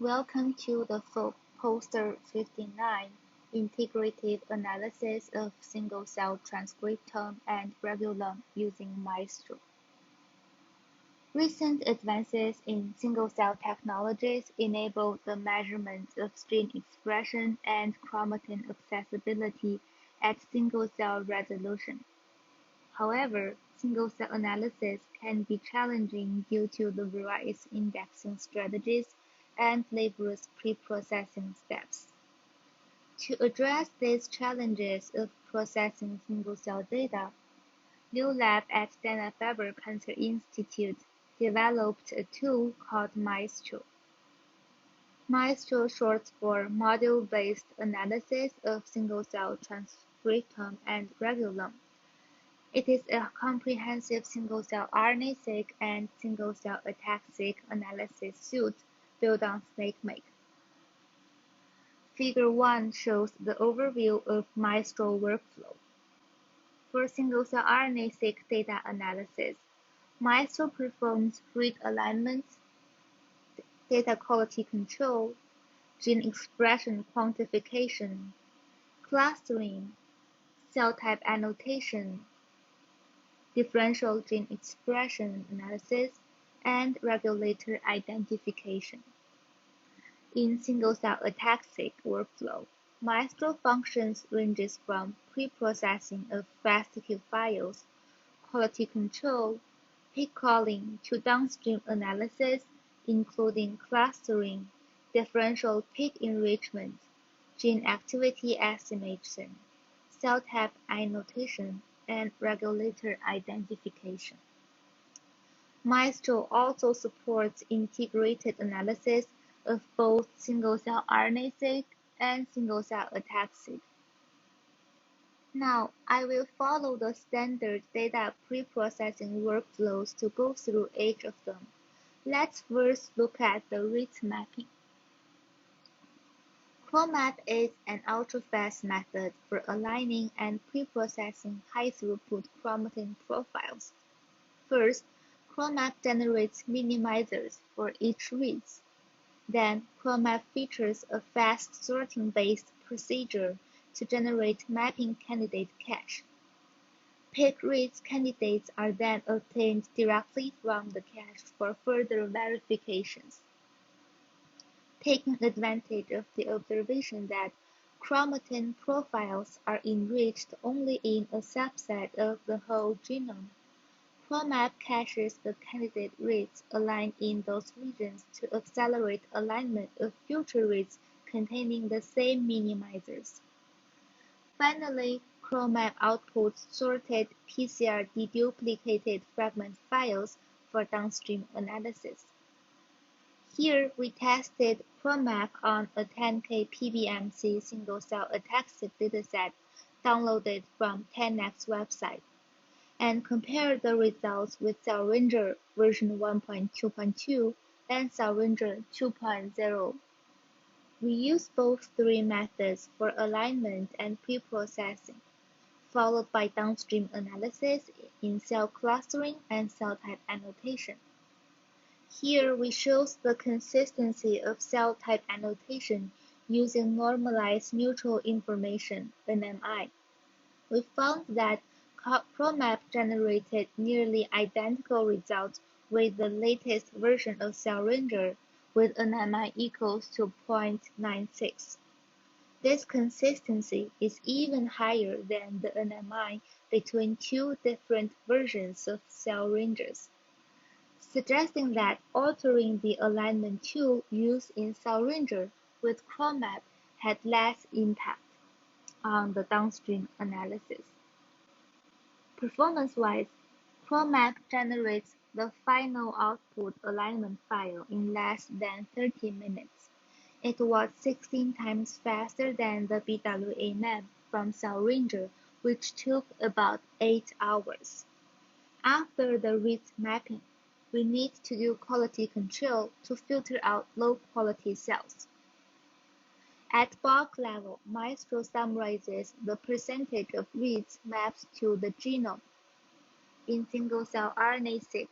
Welcome to the poster 59, Integrative Analysis of Single-Cell Transcriptome and Regulome using MAESTRO. Recent advances in single-cell technologies enable the measurement of gene expression and chromatin accessibility at single-cell resolution. However, single-cell analysis can be challenging due to the various indexing strategies and laborious pre-processing steps. To address these challenges of processing single-cell data, new lab at Dana-Farber Cancer Institute developed a tool called MAESTRO. MAESTRO shorts for Module-Based Analysis of Single-Cell Transcriptome and Regulome. It is a comprehensive single-cell RNA-seq and single-cell ATAC-seq analysis suite built on SNAKEMAKE. Figure 1 shows the overview of MAESTRO workflow. For single-cell RNA-seq data analysis, MAESTRO performs read alignments, data quality control, gene expression quantification, clustering, cell type annotation, differential gene expression analysis, and regulator identification. In single-cell ATAC-seq workflow, MAESTRO functions ranges from pre-processing of FASTQ files, quality control, peak calling to downstream analysis, including clustering, differential peak enrichment, gene activity estimation, cell type annotation, and regulator identification. MAESTRO also supports integrated analysis of both single-cell RNA-seq and single-cell ATAC-seq. Now, I will follow the standard data pre-processing workflows to go through each of them. Let's first look at the reads mapping. ChroMap is an ultra-fast method for aligning and pre-processing high-throughput chromatin profiles. First, ChroMap generates minimizers for each reads. Then, ChroMap features a fast sorting-based procedure to generate mapping candidate cache. Pick reads candidates are then obtained directly from the cache for further verifications. Taking advantage of the observation that chromatin profiles are enriched only in a subset of the whole genome, ChroMap caches the candidate reads aligned in those regions to accelerate alignment of future reads containing the same minimizers. Finally, ChroMap outputs sorted PCR deduplicated fragment files for downstream analysis. Here, we tested ChroMap on a 10K PBMC single-cell ATAC-seq dataset downloaded from 10x website, and compared the results with CellRanger version 1.2.2 and CellRanger 2.0. We use both three methods for alignment and pre-processing, followed by downstream analysis in cell clustering and cell type annotation. Here we show the consistency of cell type annotation using normalized mutual information (NMI). We found that ChroMap generated nearly identical results with the latest version of CellRanger with NMI equals to 0.96. This consistency is even higher than the NMI between two different versions of CellRangers, suggesting that altering the alignment tool used in CellRanger with ChroMap had less impact on the downstream analysis. Performance-wise, ChroMap generates the final output alignment file in less than 30 minutes. It was 16 times faster than the BWA map from CellRanger, which took about 8 hours. After the reads mapping, we need to do quality control to filter out low-quality cells. At bulk level, MAESTRO summarizes the percentage of reads mapped to the genome. In single-cell RNA-seq,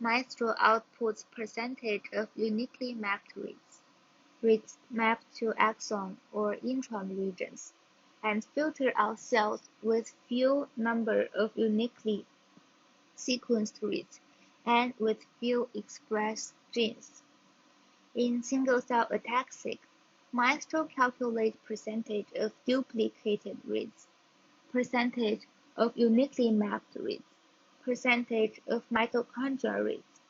MAESTRO outputs percentage of uniquely mapped reads. reads map to exon or intron regions, and filter out cells with few number of uniquely sequenced reads and with few expressed genes. In single-cell ATAC-seq, MAESTRO calculates percentage of duplicated reads, percentage of uniquely mapped reads, percentage of mitochondrial reads,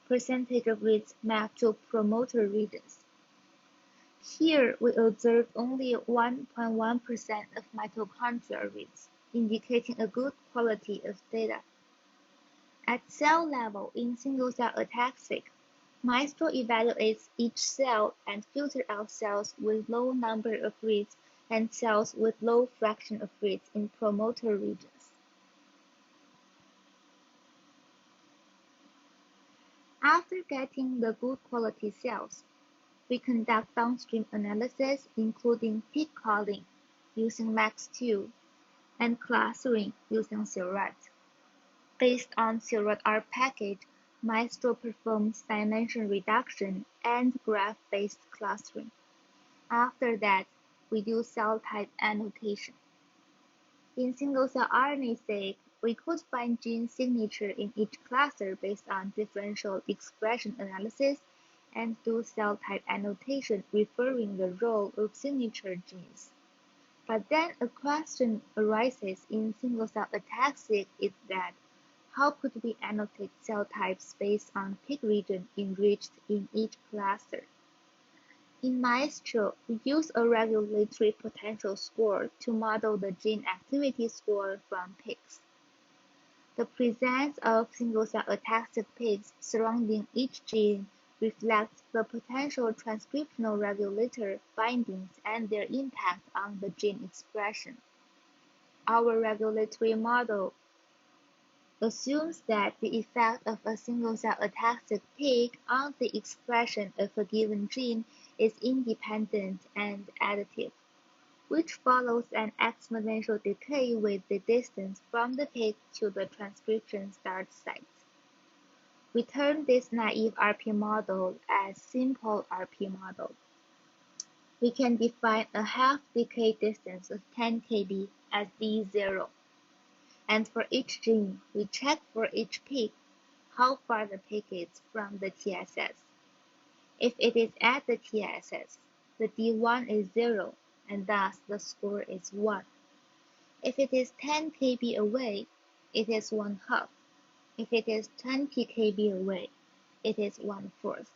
percentage of reads mapped to promoter regions. Here we observe only 1.1% of mitochondrial reads, indicating a good quality of data. At cell level in single-cell ATAC-seq, MAESTRO evaluates each cell and filters out cells with low number of reads and cells with low fraction of reads in promoter regions. After getting the good quality cells, we conduct downstream analysis including peak calling using MAESTRO and clustering using Seurat. Based on Seurat-R package, MAESTRO performs dimension reduction and graph-based clustering. After that, we do cell type annotation. In single-cell RNA-seq, we could find gene signature in each cluster based on differential expression analysis and do cell type annotation referring the role of signature genes. But then a question arises in single-cell ATAC-seq is that how could we annotate cell types based on peak region enriched in each cluster? In MAESTRO, we use a regulatory potential score to model the gene activity score from peaks. The presence of single-cell ATAC-seq peaks surrounding each gene reflects the potential transcriptional regulator bindings and their impact on the gene expression. Our regulatory model assumes that the effect of a single-cell ATAC-seq peak on the expression of a given gene is independent and additive, which follows an exponential decay with the distance from the peak to the transcription start site. We term this naive RP model as simple RP model. We can define a half decay distance of 10 kb as D0. And for each gene, we check for each peak how far the peak is from the TSS. If it is at the TSS, the D1 is 0, and thus the score is 1. If it is 10 kb away, it is 1/2. If it is 20 kb away, it is 1/4.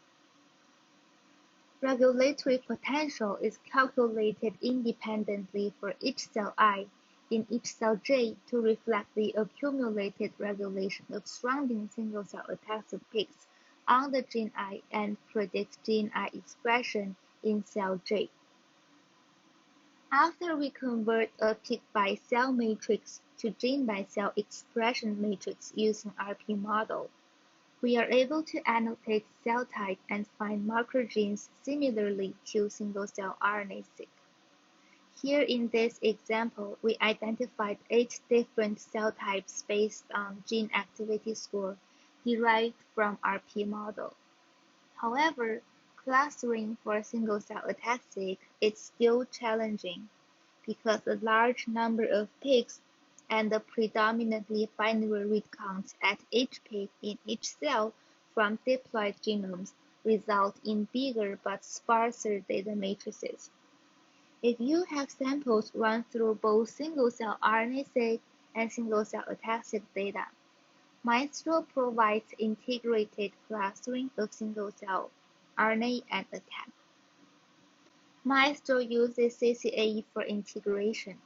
Regulatory potential is calculated independently for each cell I in each cell J to reflect the accumulated regulation of surrounding single-cell ATAC-seq peaks on the gene I and predict gene I expression in cell J. After we convert a peak-by-cell matrix to gene-by-cell expression matrix using RP model, we are able to annotate cell type and find marker genes similarly to single-cell RNA-seq. Here in this example, we identified 8 different cell types based on gene activity score derived from RP model. However, clustering for single-cell ATAC-seq is still challenging because a large number of peaks and the predominantly binary read counts at each peak in each cell from diploid genomes result in bigger but sparser data matrices. If you have samples run through both single-cell RNA-seq and single-cell ATAC-seq data, MAESTRO provides integrated clustering of single-cell RNA and ATAC. MAESTRO uses CCA for integration.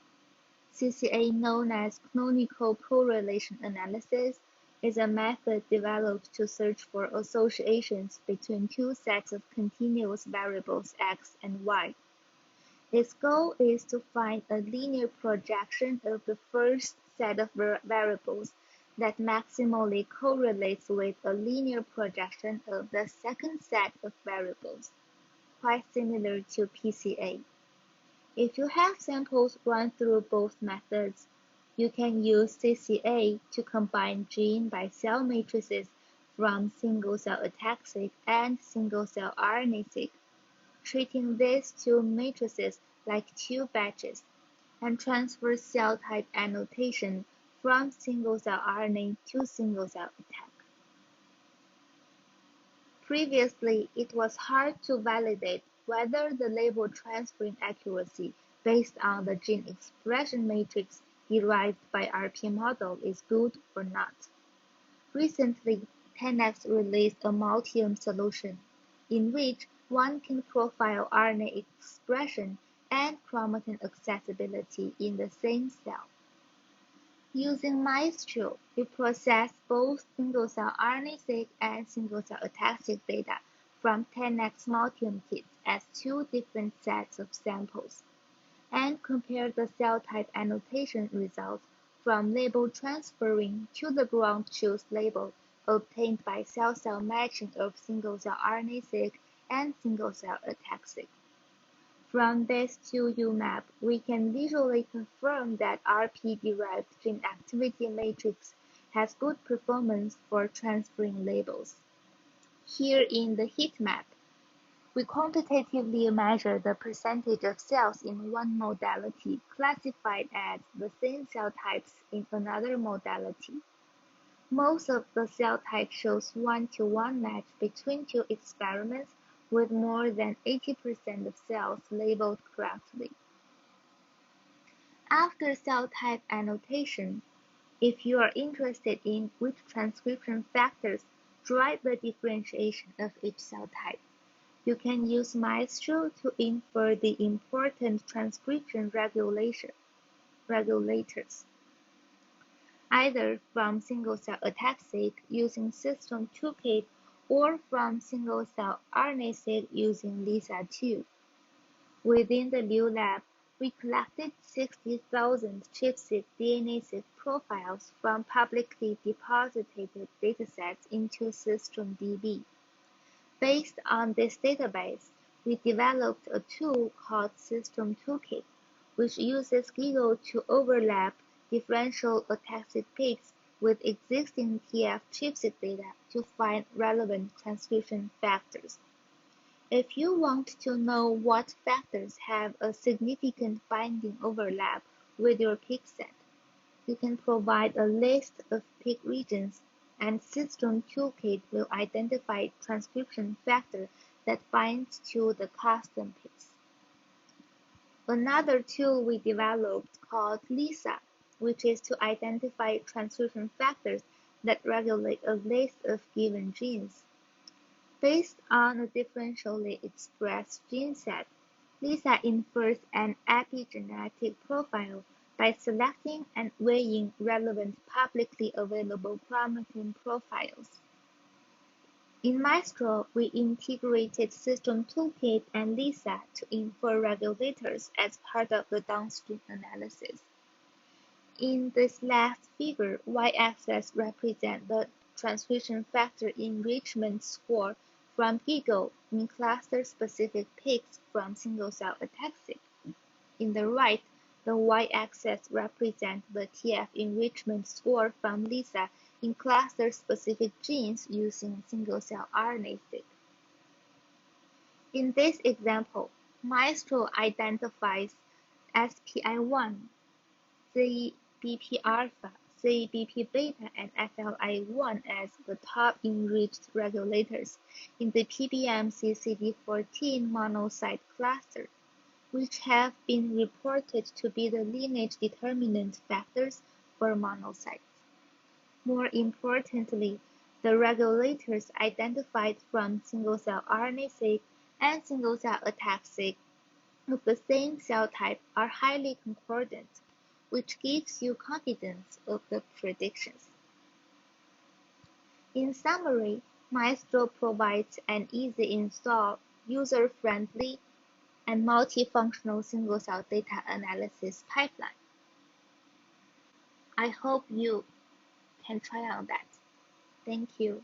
CCA, known as canonical correlation analysis, is a method developed to search for associations between two sets of continuous variables x and y. Its goal is to find a linear projection of the first set of variables that maximally correlates with a linear projection of the second set of variables, quite similar to PCA. If you have samples run through both methods, you can use CCA to combine gene-by-cell matrices from single-cell ATAC-seq and single-cell RNA-seq treating these two matrices like two batches, and transfer cell type annotation from single-cell RNA to single-cell ATAC. Previously, it was hard to validate whether the label transferring accuracy based on the gene expression matrix derived by RP model is good or not. Recently, 10x released a multiome solution, in which one can profile RNA expression and chromatin accessibility in the same cell. Using MAESTRO, we process both single-cell RNA-seq and single-cell ATAC-seq data from 10x multiome kits as two different sets of samples, and compare the cell type annotation results from label transferring to the ground truth label obtained by cell-cell matching of single-cell RNA-seq and single-cell ATAC-seq. From this 2U map, we can visually confirm that RP-derived gene activity matrix has good performance for transferring labels. Here in the heat map, we quantitatively measure the percentage of cells in one modality classified as the same cell types in another modality. Most of the cell type shows 1-to-1 match between two experiments with more than 80% of cells labeled correctly. After cell type annotation, if you are interested in which transcription factors drive the differentiation of each cell type, you can use MAESTRO to infer the important transcription regulators, either from single-cell ATAC-seq using System toolkit or from single-cell RNA-seq using LISA-2. Within the Liu lab, we collected 60,000 chip-seq DNA-seq profiles from publicly deposited datasets into SystemDB. Based on this database, we developed a tool called System Toolkit, which uses GIGO to overlap differential ATAC-seq peaks with existing TF chipset data to find relevant transcription factors. If you want to know what factors have a significant binding overlap with your peak set, you can provide a list of peak regions, and System Toolkit will identify transcription factor that binds to the custom peaks. Another tool we developed called LISA, which is to identify transcription factors that regulate a list of given genes. Based on a differentially expressed gene set, LISA infers an epigenetic profile by selecting and weighing relevant publicly available chromatin profiles. In MAESTRO, we integrated System Toolkit and LISA to infer regulators as part of the downstream analysis. In this last figure, y-axis represents the transcription factor enrichment score from GIGO in cluster-specific peaks from single-cell ATAC-seq. In the right, the y-axis represents the TF enrichment score from LISA in cluster-specific genes using single-cell RNA-seq. In this example, MAESTRO identifies SPI1, CBP-alpha, CBP-beta, and FLI1 as the top enriched regulators in the PBMC CD14 monocyte cluster, which have been reported to be the lineage determinant factors for monocytes. More importantly, the regulators identified from single-cell RNA-seq and single-cell ATAC-seq of the same cell type are highly concordant, which gives you confidence of the predictions. In summary, MAESTRO provides an easy-install, user-friendly, and multifunctional single-cell data analysis pipeline. I hope you can try on that. Thank you.